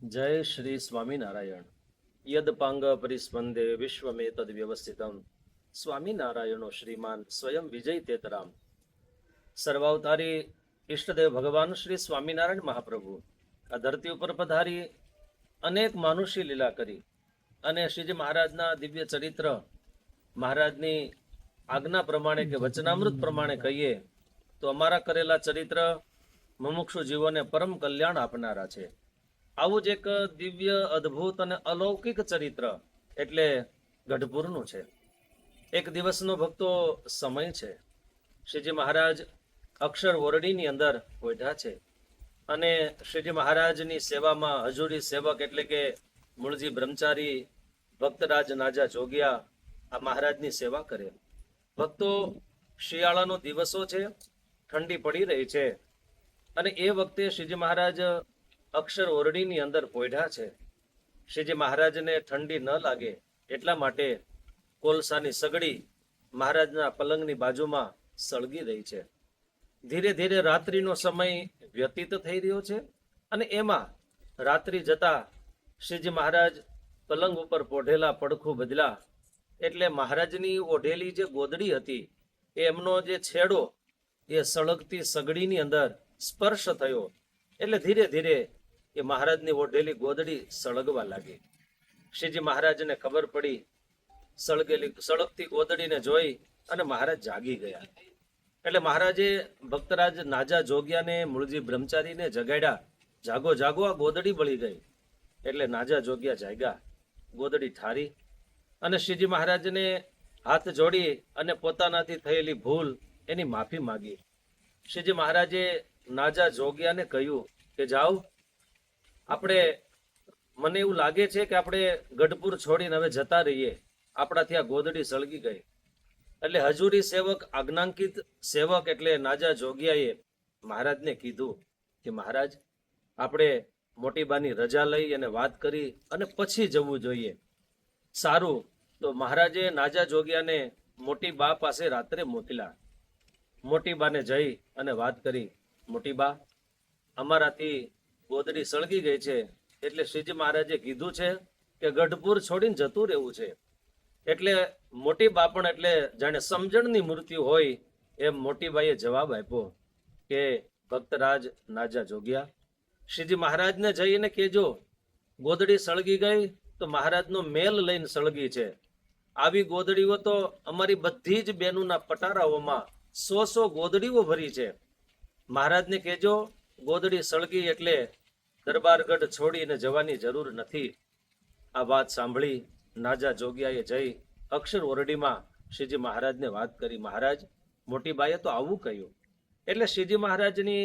જય શ્રી સ્વામિનારાયણ. યદપાંગ પરિસ્પંદે વિશ્વમેતદ વ્યવસ્થિતમ સ્વામિનારાયણો શ્રીમાન સ્વયં વિજય તેતરામ. સર્વાવતારી ઈષ્ટદેવ ભગવાન શ્રી સ્વામિનારાયણ મહાપ્રભુ આ ધરતી ઉપર પધારી અનેક માનુષી લીલા કરી અને શ્રીજી મહારાજના દિવ્ય ચરિત્ર મહારાજની આજ્ઞા પ્રમાણે કે વચનામૃત પ્રમાણે કહીએ તો અમારા કરેલા ચરિત્ર મુમુક્ષુ જીવોને પરમ કલ્યાણ આપનારા છે. આવું જ એક દિવ્ય અદ્ભુત અને અલૌકિક ચરિત્ર એટલે ગઢપુરનું છે. એક દિવસનો ભક્તો સમય છે. શ્રીજી મહારાજ અક્ષર ઓરડીની અંદર બેઠા છે અને શ્રીજી મહારાજની સેવામાં હજુરી સેવક એટલે કે મૂળજી બ્રહ્મચારી ભક્તરાજ નાજા જોગ્યા આ મહારાજની સેવા કરે. ભક્તો શિયાળાનો દિવસો છે, ઠંડી પડી રહી છે અને એ વખતે શ્રીજી મહારાજ અક્ષર ઓરડીની અંદર પોઢ્યા છે. શ્રીજી મહારાજને ઠંડી ન લાગે એટલા માટે કોલસાની સગડી મહારાજના પલંગની બાજુમાં સળગી રહી છે. ધીરે ધીરે રાત્રિનો સમય વ્યતીત થઈ રહ્યો છે અને એમાં રાત્રિ જતા શ્રીજી મહારાજ પલંગ ઉપર પોઢેલા પડખું બદલા એટલે મહારાજની ઓઢેલી જે ગોદડી હતી એમનો જે છેડો એ સળગતી સગડીની અંદર સ્પર્શ થયો એટલે ધીરે ધીરે એ મહારાજની ઓઢેલી ગોદડી સળગવા લાગી. શ્રીજી મહારાજને ખબર પડી. સળગતી ગોદડીને જોઈ અને મહારાજ જાગી ગયા. એટલે મહારાજે ભક્તરાજ નાજા જોગ્યાને મૂળજી બ્રહ્મચારીને જગાડ્યા. જાગો જાગો, આ ગોદડી બળી ગઈ. એટલે નાજા જોગ્યા જાગ્યા, ગોદડી ઠારી અને શ્રીજી મહારાજને હાથ જોડી અને પોતાનાથી થયેલી ભૂલ એની માફી માંગી. શ્રીજી મહારાજે નાજા જોગ્યાને કહ્યું કે જાઓ, આપણે મને એવું લાગે છે કે આપણે ગઢપુર છોડીને હવે જતા રહીએ, આપણાથી આ ગોદડી સળગી ગઈ. એટલે હજુરી સેવક આજ્ઞાંકિત સેવક એટલે નાજા જોગ્યાએ મહારાજને કીધું કે મહારાજ, આપણે મોટીબાની રજા લઈ અને વાત કરી અને પછી જવું જોઈએ. સારું. તો મહારાજે નાજા જોગ્યાને મોટી બા પાસે રાત્રે મોકલ્યા. મોટી બાને જઈ અને વાત કરી, મોટી બા, અમારાથી ગોદડી સળગી ગઈ છે એટલે શ્રીજી મહારાજે કીધું છે કે ગઢપુર છોડીને જતું રહેવું છે. એટલે મોટી બા પણ એટલે જાણે સમજણની મૂર્તિ હોય એમ મોટીબાઈએ જવાબ આપ્યો કે ભક્તરાજ નાજા જોગ્યા, શ્રીજી મહારાજને જઈને કહેજો ગોદડી સળગી ગઈ તો મહારાજનો મેલ લઈને સળગી છે. આવી ગોદડીઓ તો અમારી બધી જ બેનુના પટારાઓમાં 100 ગોદડીઓ ભરી છે. મહારાજને કહેજો ગોદડી સળગી એટલે દરબારગઢ છોડીને જવાની જરૂર નથી. આ વાત સાંભળી નાજા જોગ્યાએ જઈ અક્ષર ઓરડીમાં શ્રીજી મહારાજને વાત કરી. મહારાજ, મોટી બાઈએ તો આવું કહ્યું. એટલે શ્રીજી મહારાજની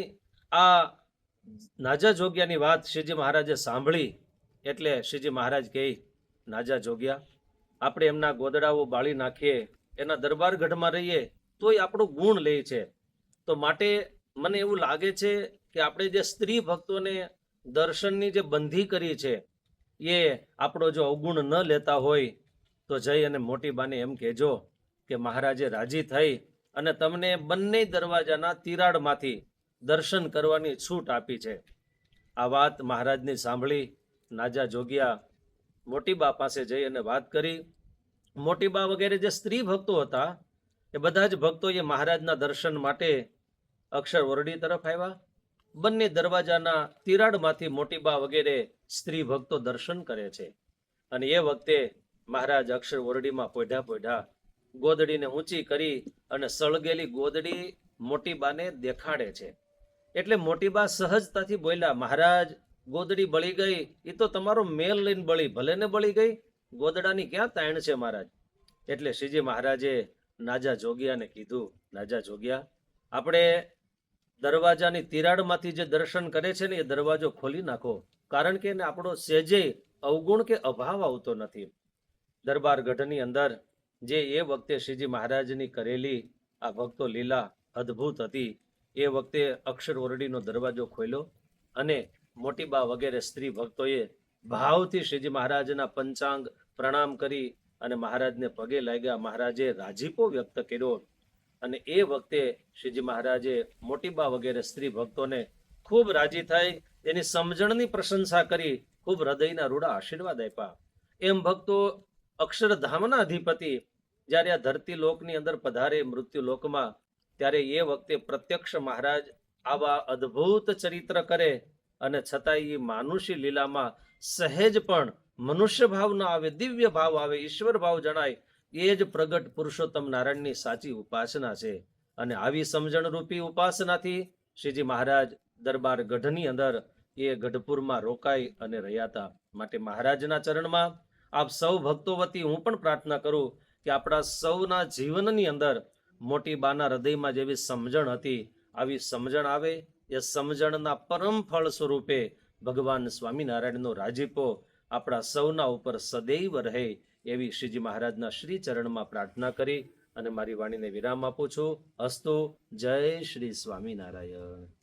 આ નાજા જોગ્યાની વાત શ્રીજી મહારાજે સાંભળી એટલે શ્રીજી મહારાજ કહે, નાજા જોગ્યા, આપણે એમના ગોદડાઓ બાળી નાખીએ, એના દરબારગઢમાં રહીએ તોય આપણો ગુણ લે છે. તો માટે મને એવું લાગે છે કે આપણે જે સ્ત્રી ભક્તોને દર્શનની જે બંધી કરી છે એ આપણો જો અવગુણ ન લેતા હોય તો જઈ અને મોટી બાને એમ કહેજો કે મહારાજે રાજી થઈ અને તમને બંને દરવાજાના તિરાડમાંથી દર્શન કરવાની છૂટ આપી છે. આ વાત મહારાજની સાંભળી નાજા જોગ્યા મોટી બા પાસે જઈ અને વાત કરી. મોટી બા વગેરે જે સ્ત્રી ભક્તો હતા એ બધા જ ભક્તોએ મહારાજના દર્શન માટે અક્ષર ઓરડી તરફ આવ્યા. બંને દરવાજાના તિરાડમાંથી મોટી બા વગેરે સ્ત્રી ભક્તો દર્શન કરે છે અને એ વખતે મહારાજ અક્ષર ઓરડીમાં પોઢ્યા ગોદડીને ઊંચી કરી અને સળગેલી ગોદડી મોટી બાને દેખાડે છે. એટલે મોટી બા સહજતાથી બોલ્યા, મહારાજ, ગોદડી બળી ગઈ એ તો તમારો મેલ લઈને બળી, ભલે ને બળી ગઈ, ગોદડાની ક્યાં તાણ છે મહારાજ. એટલે શ્રીજી મહારાજે નાજા જોગ્યાને કીધું, નાજા જોગ્યા, આપણે દરવાજાની તિરાડમાંથી જે દર્શન કરે છે ને એ દરવાજો ખોલી નાખો, કારણ કે એને આપણો સહેજે અવગુણ કે અભાવ આવતો નથી. દરબારગઢની અંદર જે એ વખતે શ્રીજી મહારાજની કરેલી આ ભક્તો લીલા અદ્ભુત હતી. એ વખતે અક્ષર ઓરડીનો દરવાજો ખોલ્યો અને મોટી બા વગેરે સ્ત્રી ભક્તોએ ભાવથી શ્રીજી મહારાજના પંચાંગ પ્રણામ કરી અને મહારાજને પગે લાગ્યા. મહારાજે રાજીપો વ્યક્ત કર્યો અને એ વખતે શ્રીજી મહારાજે મોટી બા વગેરે સ્ત્રી ભક્તોને ખૂબ રાજી થઈ, એની સમજણની પ્રશંસા કરી ખૂબ હૃદયના રૂડા આશીર્વાદ આપ્યા. એમ ભક્તો અક્ષરધામના અધિપતિ જ્યારે આ ધરતી લોકની અંદર પધારે મૃત્યુ લોકમાં, ત્યારે એ વખતે પ્રત્યક્ષ મહારાજ આવા અદ્ભુત ચરિત્ર કરે અને છતાંય એ માનુષી લીલામાં સહેજ પણ મનુષ્ય ભાવ ન આવે, દિવ્ય ભાવ આવે, ઈશ્વર ભાવ જણાય. એ જ પ્રગટ પુરુષોત્તમ નારાયણની સાચી ઉપાસના છે. અને આવી સમજણ રૂપી ઉપાસનાથી શ્રીજી મહારાજ દરબાર ગઢની અંદર એ ગઢપુરમાં રોકાઈ અને રહ્યા હતા. માટે મહારાજના ચરણમાં આપ સૌ ભક્તો વતી હું પણ પ્રાર્થના કરું કે આપણા સૌના જીવનની અંદર મોટી બાના હૃદયમાં જેવી સમજણ હતી, આવી સમજણ આવે. એ સમજણના પરમ ફળ સ્વરૂપે ભગવાન સ્વામિનારાયણનો રાજીપો આપણા સૌના ઉપર સદૈવ રહે એવી શ્રીજી મહારાજના શ્રી ચરણમાં પ્રાર્થના કરી અને મારી વાણીને વિરામ આપું છું. અસ્તુ. જય શ્રી સ્વામિનારાયણ.